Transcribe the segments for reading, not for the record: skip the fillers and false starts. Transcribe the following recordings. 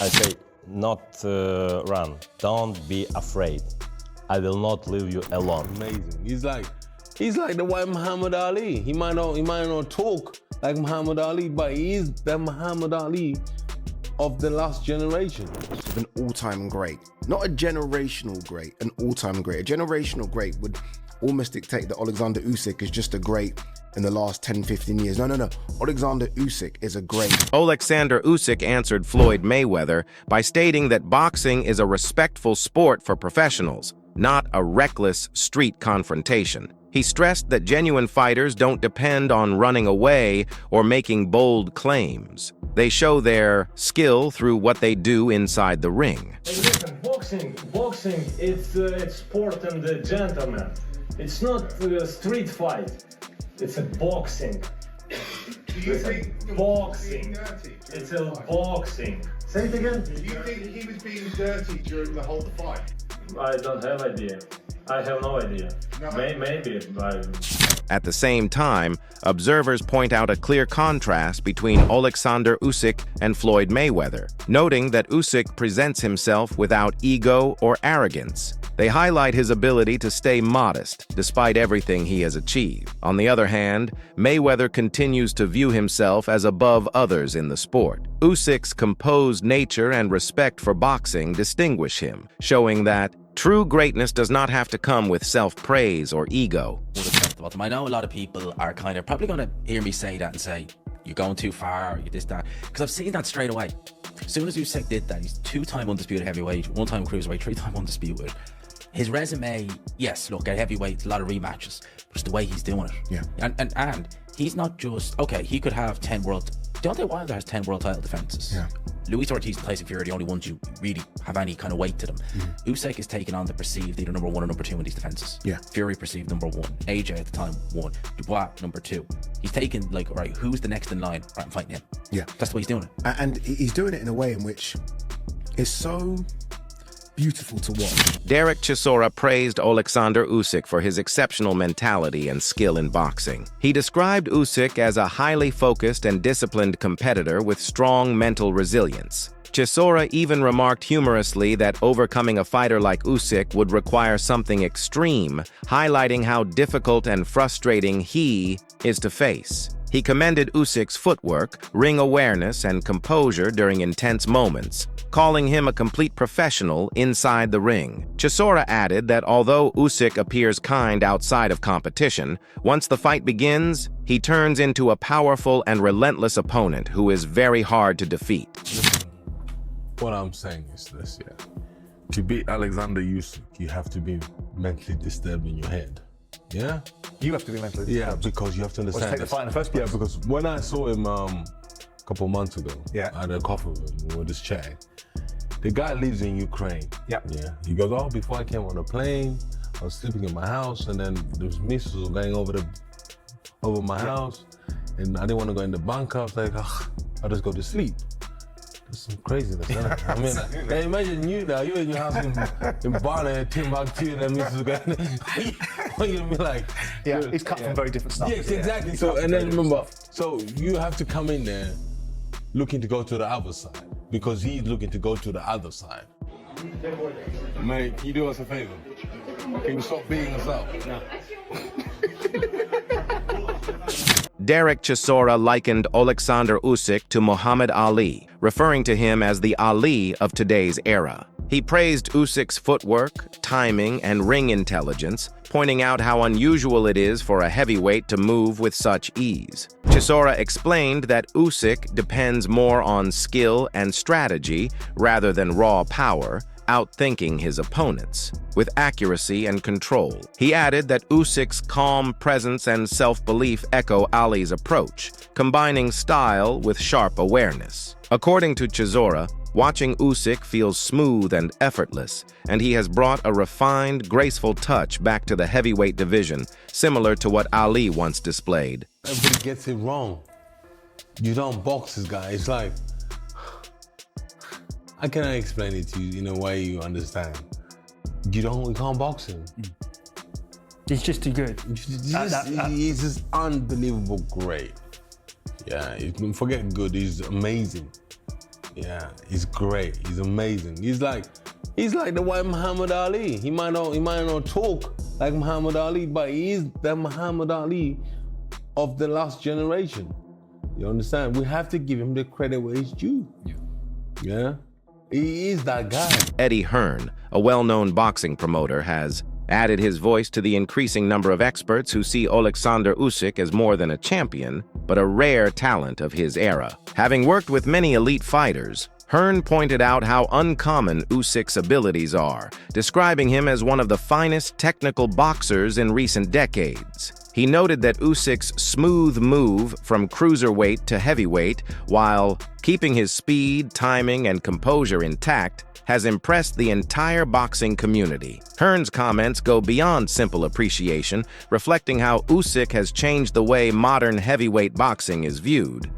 I say, not run. Don't be afraid. I will not leave you alone. Amazing. He's like the white Muhammad Ali. He might not talk like Muhammad Ali, but he is the Muhammad Ali of the last generation. An all-time great. Not a generational great, an all-time great. A generational great would almost dictate that Oleksandr Usyk is just a great in the last 10, 15 years. No. Oleksandr Usyk is a great. Oleksandr Usyk answered Floyd Mayweather by stating that boxing is a respectful sport for professionals, not a reckless street confrontation. He stressed that genuine fighters don't depend on running away or making bold claims. They show their skill through what they do inside the ring. Hey, listen, boxing, it's sport and the gentleman. It's not a street fight. It's a boxing. Do you think boxing? Being dirty It's a boxing. Say it again. Do you think he was being dirty during the whole fight? I don't have idea. I have no idea. No. Maybe. At the same time, observers point out a clear contrast between Oleksandr Usyk and Floyd Mayweather, noting that Usyk presents himself without ego or arrogance. They highlight his ability to stay modest despite everything he has achieved. On the other hand, Mayweather continues to view himself as above others in the sport. Usyk's composed nature and respect for boxing distinguish him, showing that true greatness does not have to come with self-praise or ego. I know a lot of people are kind of probably going to hear me say that and say, you're going too far, you're this, that. Because I've seen that straight away. As soon as Usyk did that, he's 2-time undisputed heavyweight, 1-time cruiserweight, 3-time undisputed. His resume, yes, look, at heavyweight, a lot of rematches, but it's the way he's doing it. Yeah. And he's not just, okay, he could have 10 world, Deontay Wilder has 10 world title defenses. Yeah. Luis Ortiz and Tyson Fury are the only ones you really have any kind of weight to them. Usyk is taking on the perceived either number 1 or number 2 in these defenses. Yeah. Fury perceived number 1. AJ at the time 1. Dubois number 2. He's taking like, all right, who's the next in line? Right, I'm fighting him. Yeah. That's the way he's doing it. And he's doing it in a way in which is so beautiful to watch. Derek Chisora praised Oleksandr Usyk for his exceptional mentality and skill in boxing. He described Usyk as a highly focused and disciplined competitor with strong mental resilience. Chisora even remarked humorously that overcoming a fighter like Usyk would require something extreme, highlighting how difficult and frustrating he is to face. He commended Usyk's footwork, ring awareness, and composure during intense moments, calling him a complete professional inside the ring. Chisora added that although Usyk appears kind outside of competition, once the fight begins, he turns into a powerful and relentless opponent who is very hard to defeat. What I'm saying is this, yeah. To beat Oleksandr Usyk, you have to be mentally disturbed in your head. Yeah? You have to be mentally Yeah, disturbed. because you have to Or understand take the fight in the first place. Yeah, because when I saw him a couple of months ago, Yeah. I had a coffee with him, we were just chatting. The guy lives in Ukraine. Yeah. Yeah. He goes, oh, before I came on the plane, I was sleeping in my house, and then those missiles were going over my house, and I didn't want to go in the bunker. I was like, ugh, I'll just go to sleep. That's some craziness, isn't it? I mean, hey, imagine you now, you're in your house in Barna, Timbuktu, and then missiles going. You're gonna be like, Yeah, it's cut from very different stuff. yes, exactly. So, and then remember, so you have to come in there looking to go to the other side because he's looking to go to the other side. Mate, can you do us a favor? Can you stop beating us up? No. Derek Chisora likened Oleksandr Usyk to Muhammad Ali, referring to him as the Ali of today's era. He praised Usyk's footwork, timing, and ring intelligence, pointing out how unusual it is for a heavyweight to move with such ease. Chisora explained that Usyk depends more on skill and strategy rather than raw power, outthinking his opponents with accuracy and control. He added that Usyk's calm presence and self-belief echo Ali's approach, combining style with sharp awareness. According to Chisora, watching Usyk feels smooth and effortless, and he has brought a refined, graceful touch back to the heavyweight division, similar to what Ali once displayed. Everybody gets it wrong. You don't box this guy. It's like, how can I explain it to you in a way you understand? You can't box him. He's just too good. He's just unbelievable great. Yeah, forget good, he's amazing. Yeah, he's great. He's amazing. He's like the white Muhammad Ali. He might not talk like Muhammad Ali, but he is the Muhammad Ali of the last generation. You understand? We have to give him the credit where it's due. Yeah? He is that guy. Eddie Hearn, a well-known boxing promoter, has added his voice to the increasing number of experts who see Oleksandr Usyk as more than a champion, but a rare talent of his era. Having worked with many elite fighters, Hearn pointed out how uncommon Usyk's abilities are, describing him as one of the finest technical boxers in recent decades. He noted that Usyk's smooth move from cruiserweight to heavyweight, while keeping his speed, timing, and composure intact, has impressed the entire boxing community. Hearn's comments go beyond simple appreciation, reflecting how Usyk has changed the way modern heavyweight boxing is viewed.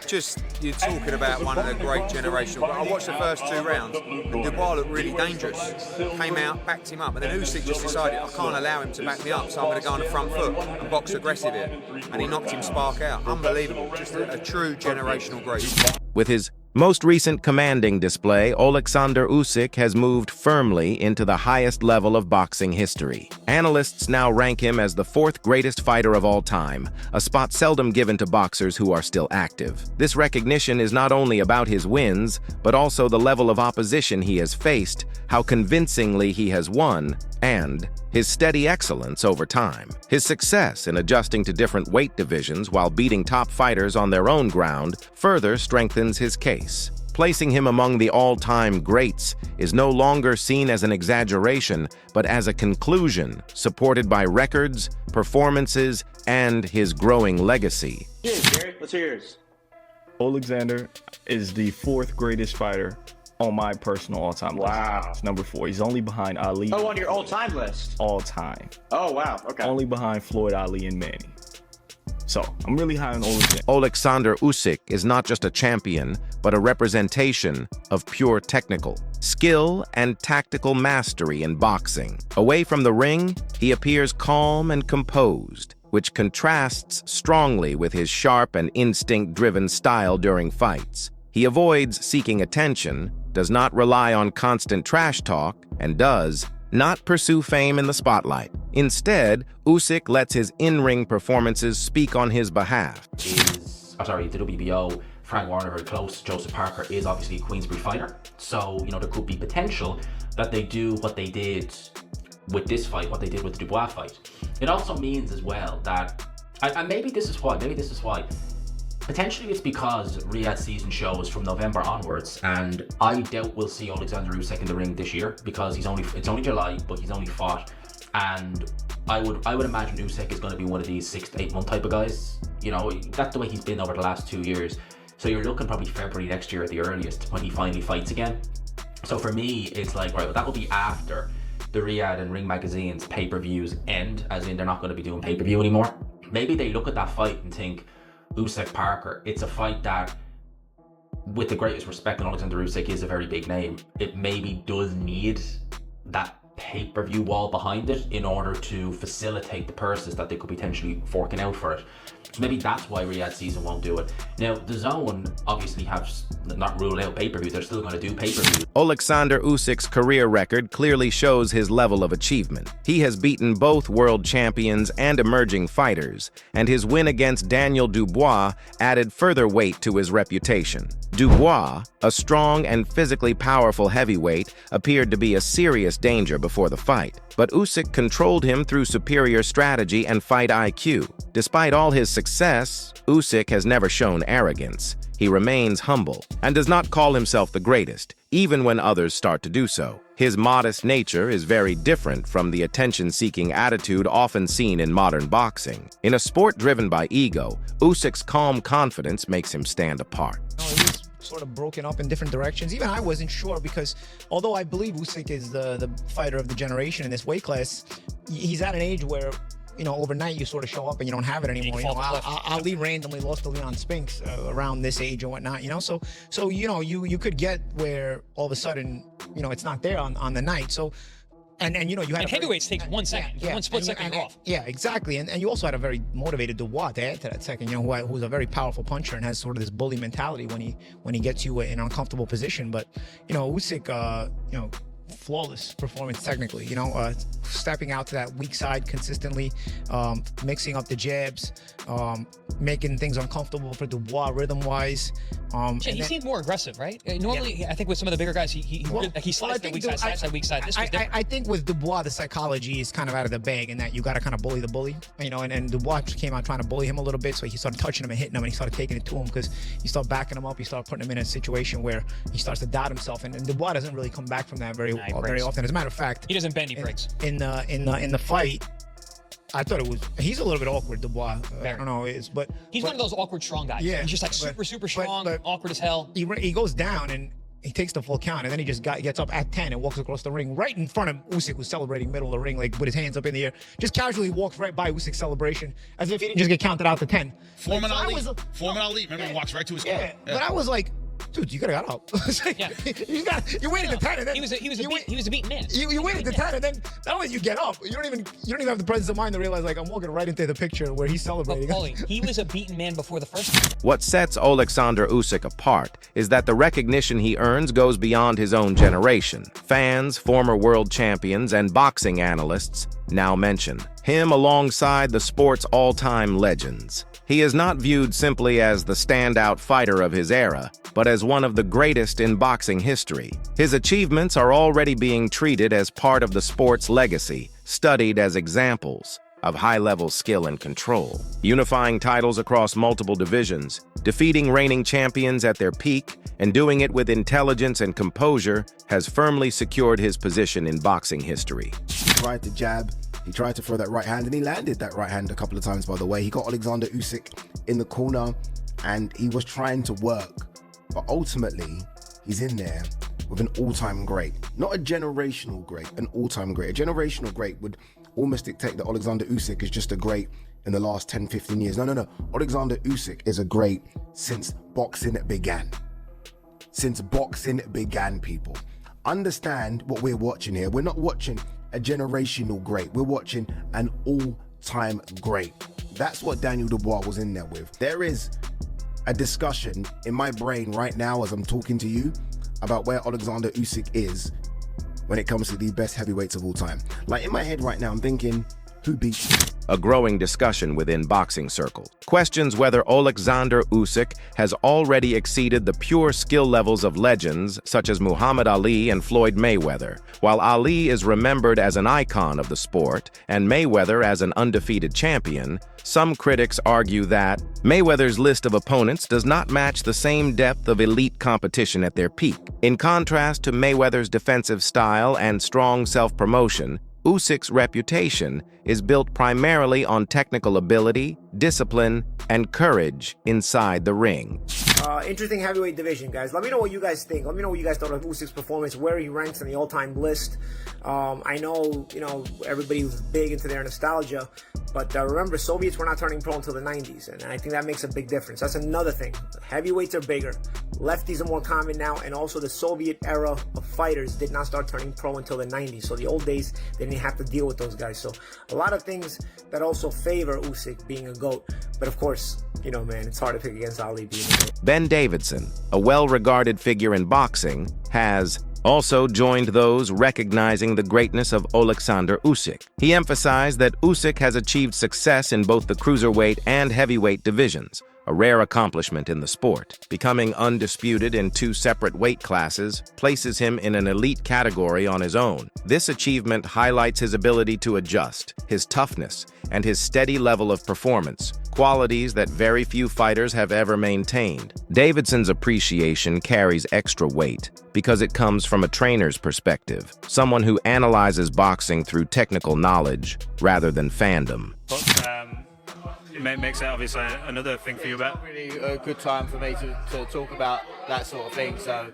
Just, you're talking about one of the great generational. I watched the first 2 rounds, and Dubois looked really dangerous. Came out, backed him up, and then Usyk just decided, I can't allow him to back me up, so I'm going to go on the front foot and box aggressive here. And he knocked him spark out. Unbelievable. Just a true generational great. With his most recent commanding display, Oleksandr Usyk has moved firmly into the highest level of boxing history. Analysts now rank him as the 4th greatest fighter of all time, a spot seldom given to boxers who are still active. This recognition is not only about his wins, but also the level of opposition he has faced, how convincingly he has won, and his steady excellence over time. His success in adjusting to different weight divisions while beating top fighters on their own ground further strengthens his case. Placing him among the all-time greats is no longer seen as an exaggeration, but as a conclusion supported by records, performances, and his growing legacy. Cheers, Derek. Let's hear yours. Oleksandr is the 4th greatest fighter on my personal all-time list. Wow. It's number 4. He's only behind Ali. Oh, on your all-time list? All-time. Oh, wow. Okay. Only behind Floyd, Ali, and Manny. So, I'm really high on Oleksandr. Oleksandr Usyk is not just a champion, but a representation of pure technical skill and tactical mastery in boxing. Away from the ring, he appears calm and composed, which contrasts strongly with his sharp and instinct-driven style during fights. He avoids seeking attention, does not rely on constant trash talk, and does not pursue fame in the spotlight. Instead, Usyk lets his in-ring performances speak on his behalf. The WBO, Frank Warner very close. Joseph Parker is obviously a Queensberry fighter. So, there could be potential that they do what they did with this fight, what they did with the Dubois fight. It also means as well that, and maybe this is why, potentially it's because Riyadh season shows from November onwards, and I doubt we'll see Oleksandr Usyk in the ring this year because it's only July, but he's only fought, and I would imagine Usyk is going to be one of these 6 to 8 month type of guys. That's the way he's been over the last 2 years. So you're looking probably February next year at the earliest when he finally fights again. So for me, it's like, right, well, that will be after the Riyadh and Ring Magazine's pay-per-views end, as in they're not going to be doing pay-per-view anymore. Maybe they look at that fight and think, Usyk Parker, it's a fight that, with the greatest respect, and Oleksandr Usyk is a very big name, it maybe does need that pay-per-view wall behind it in order to facilitate the purses that they could potentially forking out for it. So maybe that's why Riyadh season won't do it. Now, the Zone obviously have not ruled out pay-per-views. They're still going to do pay-per-views. Oleksandr Usyk's career record clearly shows his level of achievement. He has beaten both world champions and emerging fighters, and his win against Daniel Dubois added further weight to his reputation. Dubois, a strong and physically powerful heavyweight, appeared to be a serious danger before the fight, but Usyk controlled him through superior strategy and fight IQ. Despite all his success, Usyk has never shown arrogance. He remains humble and does not call himself the greatest, even when others start to do so. His modest nature is very different from the attention-seeking attitude often seen in modern boxing. In a sport driven by ego, Usyk's calm confidence makes him stand apart. He's sort of broken up in different directions. Even I wasn't sure, because although I believe Usyk is the fighter of the generation in this weight class, he's at an age where, overnight you sort of show up and you don't have it anymore. Ali randomly lost to Leon Spinks around this age and whatnot, So you could get where all of a sudden, it's not there on the night. So And you know, you had and heavyweights takes 1 second. Yeah, one split second, you're off. Yeah, exactly. And you also had a very motivated Dubois to add to that second. You know, who's a very powerful puncher and has sort of this bully mentality when he gets you in an uncomfortable position. But you know, Usyk, you know, flawless performance technically. You know, stepping out to that weak side consistently, mixing up the jabs, making things uncomfortable for Dubois rhythm-wise. Yeah, he seemed more aggressive, right? Normally, I think with some of the bigger guys, he slides that weak side, weak side. This was different. I think with Dubois, the psychology is kind of out of the bag in that you got to kind of bully the bully, you know, and Dubois came out trying to bully him a little bit, so he started touching him and hitting him, and he started taking it to him because you start backing him up, you start putting him in a situation where he starts to doubt himself, and Dubois doesn't really come back from that very often. As a matter of fact, he doesn't bend, he breaks. In the fight, I thought he's a little bit awkward, Dubois. I don't know, but he's one of those awkward strong guys. Yeah, he's just like super strong, awkward as hell. He goes down and he takes the full count, and then he just gets up at 10 and walks across the ring right in front of Usyk, who's celebrating middle of the ring, like with his hands up in the air. Just casually walks right by Usyk's celebration as if he didn't just get counted out to 10. Foreman Ali, remember, he walks right to his car. Yeah, but I was like, dude, you could have got up. You waited to 10, and then he was a beaten man. You waited to 10, and then not only you get up, you don't even have the presence of mind to realize like I'm walking right into the picture where he's celebrating. Paulie, he was a beaten man before the first. What sets Oleksandr Usyk apart is that the recognition he earns goes beyond his own generation. Fans, former world champions, and boxing analysts now mention him alongside the sport's all-time legends. He is not viewed simply as the standout fighter of his era, but as one of the greatest in boxing history. His achievements are already being treated as part of the sport's legacy, studied as examples of high-level skill and control. Unifying titles across multiple divisions, defeating reigning champions at their peak, and doing it with intelligence and composure has firmly secured his position in boxing history. He tried to jab, he tried to throw that right hand, and he landed that right hand a couple of times, by the way. He got Oleksandr Usyk in the corner, and he was trying to work. But ultimately, he's in there with an all-time great. Not a generational great, an all-time great. A generational great would almost dictate that Oleksandr Usyk is just a great in the last 10, 15 years. No. Oleksandr Usyk is a great since boxing began. Since boxing began, people. Understand what we're watching here. We're not watching a generational great. We're watching an all-time great. That's what Daniel Dubois was in there with. There is a discussion in my brain right now as I'm talking to you about where Oleksandr Usyk is when it comes to the best heavyweights of all time. Like in my head right now, I'm thinking, who beats him? A growing discussion within boxing circles questions whether Oleksandr Usyk has already exceeded the pure skill levels of legends such as Muhammad Ali and Floyd Mayweather. While Ali is remembered as an icon of the sport and Mayweather as an undefeated champion, some critics argue that Mayweather's list of opponents does not match the same depth of elite competition at their peak. In contrast to Mayweather's defensive style and strong self-promotion, Usyk's reputation is built primarily on technical ability, discipline, and courage inside the ring. Interesting heavyweight division, guys. Let me know what you guys think. Let me know what you guys thought of Usyk's performance, where he ranks in the all-time list. I know, everybody was big into their nostalgia, but remember, Soviets were not turning pro until the 90s, and I think that makes a big difference. That's another thing. Heavyweights are bigger. Lefties are more common now, and also the Soviet era of fighters did not start turning pro until the 90s. So the old days, they didn't have to deal with those guys. So a lot of things that also favor Usyk being a GOAT. But of course, man, it's hard to pick against Ali being a GOAT. Ben Davidson, a well-regarded figure in boxing, has also joined those recognizing the greatness of Oleksandr Usyk. He emphasized that Usyk has achieved success in both the cruiserweight and heavyweight divisions, a rare accomplishment in the sport. Becoming undisputed in two separate weight classes places him in an elite category on his own. This achievement highlights his ability to adjust, his toughness, and his steady level of performance, qualities that very few fighters have ever maintained. Davidson's appreciation carries extra weight because it comes from a trainer's perspective, someone who analyzes boxing through technical knowledge rather than fandom. It makes it obviously another thing for you, but really a good time for me to talk about that sort of thing. So,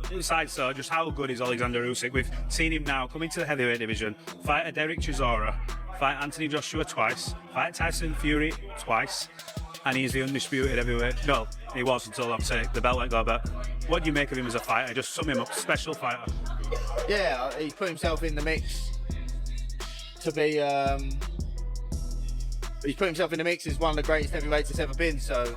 besides so, just how good is Oleksandr Usyk? We've seen him now come into the heavyweight division, fight a Derek Chisora, fight Anthony Joshua twice, fight Tyson Fury twice, and he's the undisputed heavyweight. No, He was until obviously the belt let go. But what do you make of him as a fighter? Just sum him up, special fighter. Yeah, he put himself in the mix to be. He's put himself in the mix as one of the greatest heavyweights that's ever been. So,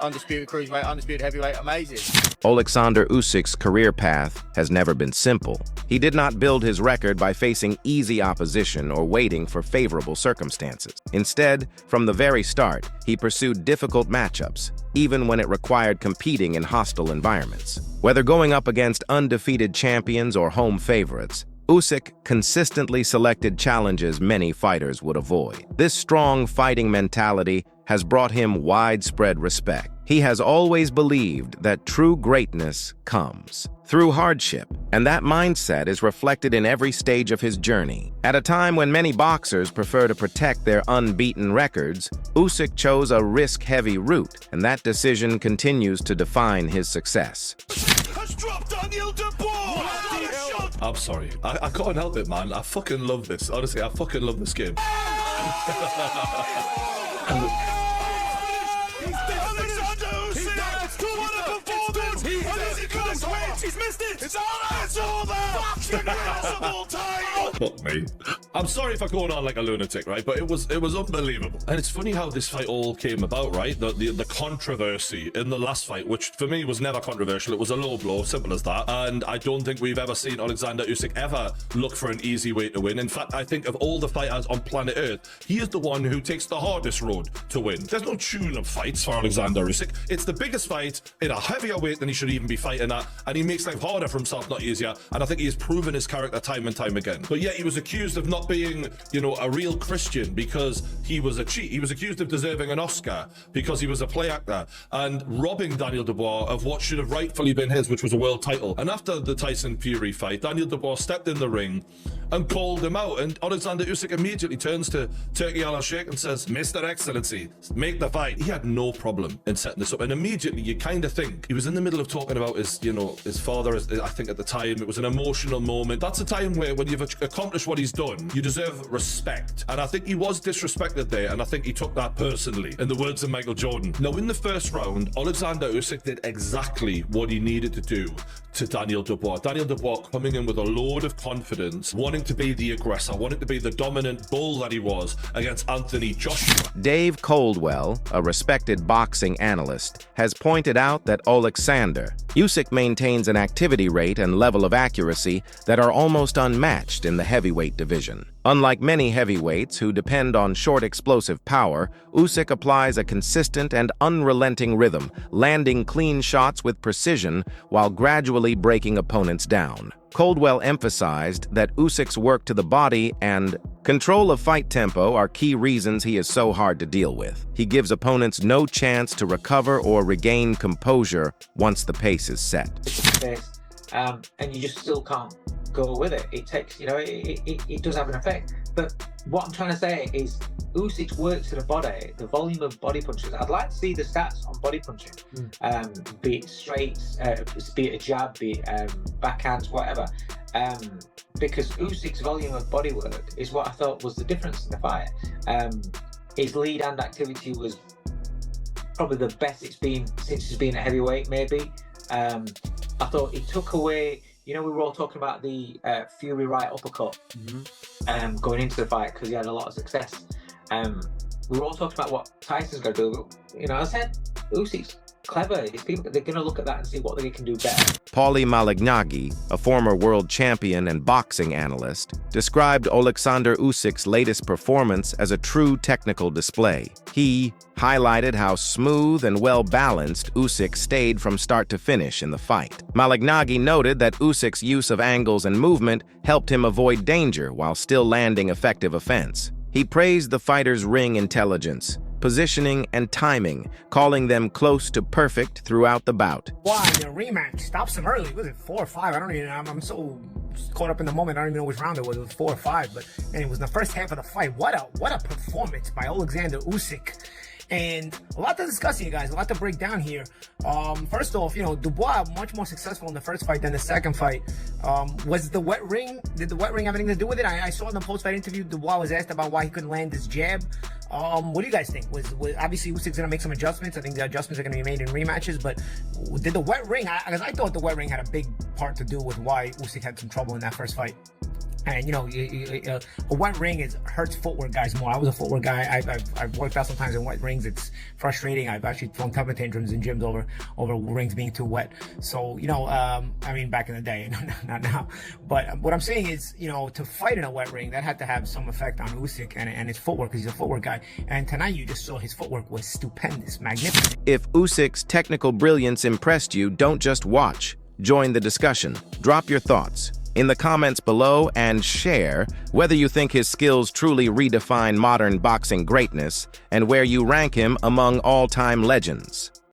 undisputed cruiserweight, undisputed heavyweight, amazing. Oleksandr Usyk's career path has never been simple. He did not build his record by facing easy opposition or waiting for favorable circumstances. Instead, from the very start, he pursued difficult matchups, even when it required competing in hostile environments. Whether going up against undefeated champions or home favorites, Usyk consistently selected challenges many fighters would avoid. This strong fighting mentality has brought him widespread respect. He has always believed that true greatness comes through hardship, and that mindset is reflected in every stage of his journey. At a time when many boxers prefer to protect their unbeaten records, Usyk chose a risk-heavy route, and that decision continues to define his success. I'm sorry. I can't help it, man. I fucking love this. Honestly, I fucking love this game. He's missed it! It's all there! Fuck me. I'm sorry for going on like a lunatic, right? But it was unbelievable. And it's funny how this fight all came about, right? The controversy in the last fight, which for me was never controversial. It was a low blow, simple as that. And I don't think we've ever seen Oleksandr Usyk ever look for an easy way to win. In fact, I think of all the fighters on planet Earth, he is the one who takes the hardest road to win. There's no tune-up fights for Oleksandr Usyk. It's the biggest fight in a heavier weight than he should even be fighting at, and he makes life harder for himself, not easier. And I think he's proven his character time and time again. But yet he was accused of not being, you know, a real Christian because he was a cheat. He was accused of deserving an Oscar because he was a play actor and robbing Daniel Dubois of what should have rightfully been his, which was a world title. And after the Tyson Fury fight, Daniel Dubois stepped in the ring and called him out. And Oleksandr Usyk immediately turns to Turki Al-Sheikh and says, Mr. Excellency, make the fight. He had no problem in setting this up. And immediately you kind of think he was in the middle of talking about his, you know, his father. I think at the time it was an emotional moment. That's a time where when you've accomplished what he's done, you deserve respect. And I think he was disrespected there. And I think he took that personally, in the words of Michael Jordan. Now, in the first round, Oleksandr Usyk did exactly what he needed to do to Daniel Dubois. Daniel Dubois coming in with a load of confidence, wanting to be the aggressor, wanting to be the dominant bull that he was against Anthony Joshua. Dave Coldwell, a respected boxing analyst, has pointed out that Oleksandr Usyk maintains an activity rate and level of accuracy that are almost unmatched in the heavyweight division. Unlike many heavyweights who depend on short explosive power, Usyk applies a consistent and unrelenting rhythm, landing clean shots with precision while gradually breaking opponents down. Coldwell emphasized that Usyk's work to the body and control of fight tempo are key reasons he is so hard to deal with. He gives opponents no chance to recover or regain composure once the pace is set. And you just still can't go with it. It takes, you know, it does have an effect. But what I'm trying to say is Usyk's work to the body, the volume of body punches. I'd like to see the stats on body punching, be it straights, be it a jab, be it backhands, whatever. Because Usyk's volume of body work is what I thought was the difference in the fight. His lead hand activity was probably the best it's been since he's been at heavyweight, maybe. I thought he took away, you know, we were all talking about the Fury right uppercut going into the fight because he had a lot of success. We were all talking about what Tyson's going to do. You know, I said Usyk's clever. These people, they're going to look at that and see what they can do better. Paulie Malignaggi, a former world champion and boxing analyst, described Oleksandr Usyk's latest performance as a true technical display. He highlighted how smooth and well-balanced Usyk stayed from start to finish in the fight. Malignaggi noted that Usyk's use of angles and movement helped him avoid danger while still landing effective offense. He praised the fighter's ring intelligence, positioning, and timing, calling them close to perfect throughout the bout. Why the rematch stops him early? Was it 4 or 5? I don't even. I'm so caught up in the moment. I don't even know which round it was. It was 4 or 5, but and it was in the first half of the fight. What a performance by Oleksandr Usyk. And a lot to discuss here, guys. A lot to break down here. First off, Dubois much more successful in the first fight than the second fight. Was the wet ring? Did the wet ring have anything to do with it? I saw in the post-fight interview, Dubois was asked about why he couldn't land his jab. What do you guys think? Was obviously Usyk's gonna make some adjustments. I think the adjustments are gonna be made in rematches. But did the wet ring? Because I thought the wet ring had a big part to do with why Usyk had some trouble in that first fight. And a wet ring hurts footwork guys more. I was a footwork guy. I've worked out sometimes in wet rings. It's frustrating. I've actually thrown temper tantrums in gyms over rings being too wet. So I mean, back in the day, not now. But what I'm saying is, to fight in a wet ring, that had to have some effect on Usyk and his footwork, because he's a footwork guy. And tonight you just saw his footwork was stupendous, magnificent. If Usyk's technical brilliance impressed you, don't just watch. Join the discussion. Drop your thoughts in the comments below and share whether you think his skills truly redefine modern boxing greatness and where you rank him among all-time legends.